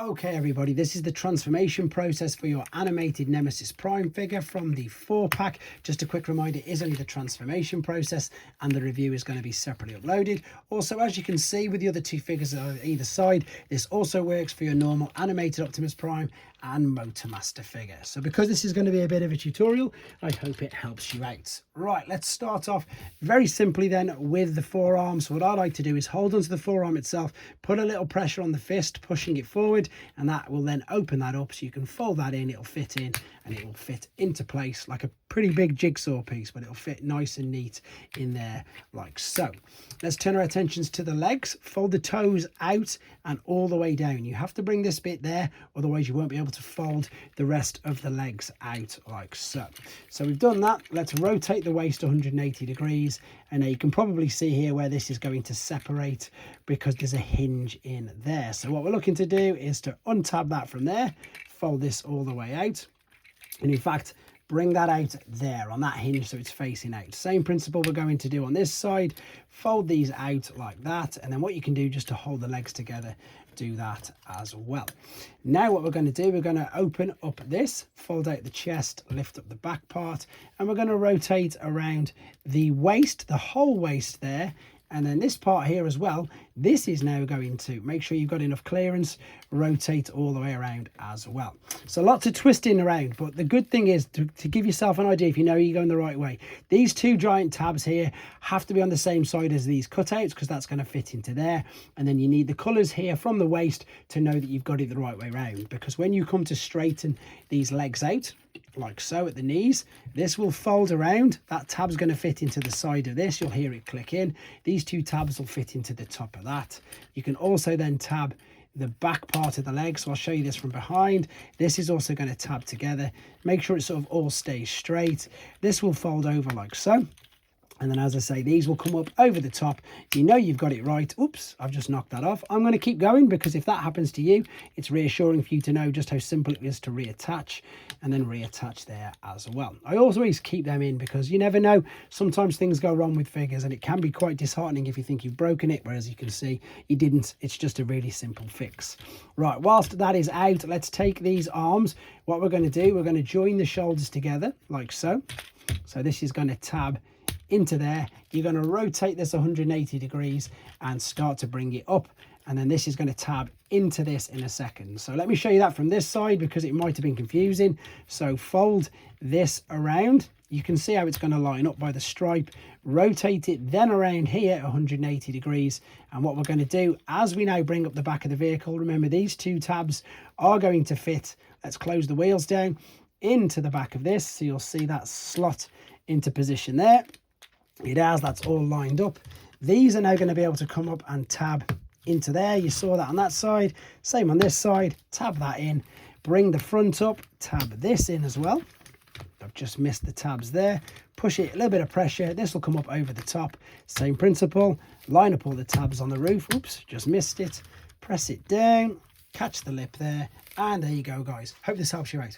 Okay everybody, this is the transformation process for your animated Nemesis Prime figure from the 4-pack. Just a quick reminder, it is only the transformation process and the review is going to be separately uploaded. Also, as you can see with the other two figures on either side, this also works for your normal animated Optimus Prime and Motormaster figure. So because this is going to be a bit of a tutorial, I hope it helps you out. Right, let's start off very simply then with the forearm. So what I like to do is hold onto the forearm itself, put a little pressure on the fist, pushing it forward, and that will then open that up so you can fold that in, it'll fit in and it will fit into place like a pretty big jigsaw piece, but it'll fit nice and neat in there like so. Let's turn our attentions to the legs. Fold the toes out and all the way down. You have to bring this bit there, otherwise you won't be able to fold the rest of the legs out like so. So we've done that. Let's rotate the waist 180 degrees, and now you can probably see here where this is going to separate because there's a hinge in there. So what we're looking to do is to untab that from there, fold this all the way out, and in fact bring that out there on that hinge so it's facing out. Same principle we're going to do on this side. Fold these out like that, and then what you can do just to hold the legs together, do that as well. Now what we're going to do, we're going to open up this, fold out the chest, lift up the back part, and we're going to rotate around the waist, the whole waist there. And then this part here as well, this is now going to make sure you've got enough clearance, rotate all the way around as well. So lots of twisting around, but the good thing is to give yourself an idea if you know you're going the right way. These two giant tabs here have to be on the same side as these cutouts because that's going to fit into there. And then you need the colours here from the waist to know that you've got it the right way around, because when you come to straighten these legs out, like so at the knees, this will fold around. That tab's going to fit into the side of this. You'll hear it click in. These two tabs will fit into the top of that. You can also then tab the back part of the leg, so I'll show you this from behind. This is also going to tab together. Make sure it sort of all stays straight. This will fold over like so. And then, as I say, these will come up over the top. You know you've got it right. Oops, I've just knocked that off. I'm going to keep going because if that happens to you, it's reassuring for you to know just how simple it is to reattach, and then reattach there as well. I always keep them in because you never know. Sometimes things go wrong with figures and it can be quite disheartening if you think you've broken it, whereas you can see you didn't. It's just a really simple fix. Right, whilst that is out, let's take these arms. What we're going to do, we're going to join the shoulders together like so. So this is going to tab into there. You're going to rotate this 180 degrees and start to bring it up, and then this is going to tab into this in a second. So let me show you that from this side because it might have been confusing. So fold this around. You can see how it's going to line up by the stripe. Rotate it then around here 180 degrees, and what we're going to do as we now bring up the back of the vehicle, remember these two tabs are going to fit. Let's close the wheels down into the back of this, so you'll see that slot into position there. It has, that's all lined up. These are now going to be able to come up and tab into there. You saw that on that side, same on this side. Tab that in, bring the front up, tab this in as well. I've just missed the tabs there. Push it, a little bit of pressure, this will come up over the top. Same principle, line up all the tabs on the roof. Oops, just missed it. Press it down, catch the lip there, and there you go guys. Hope this helps you out.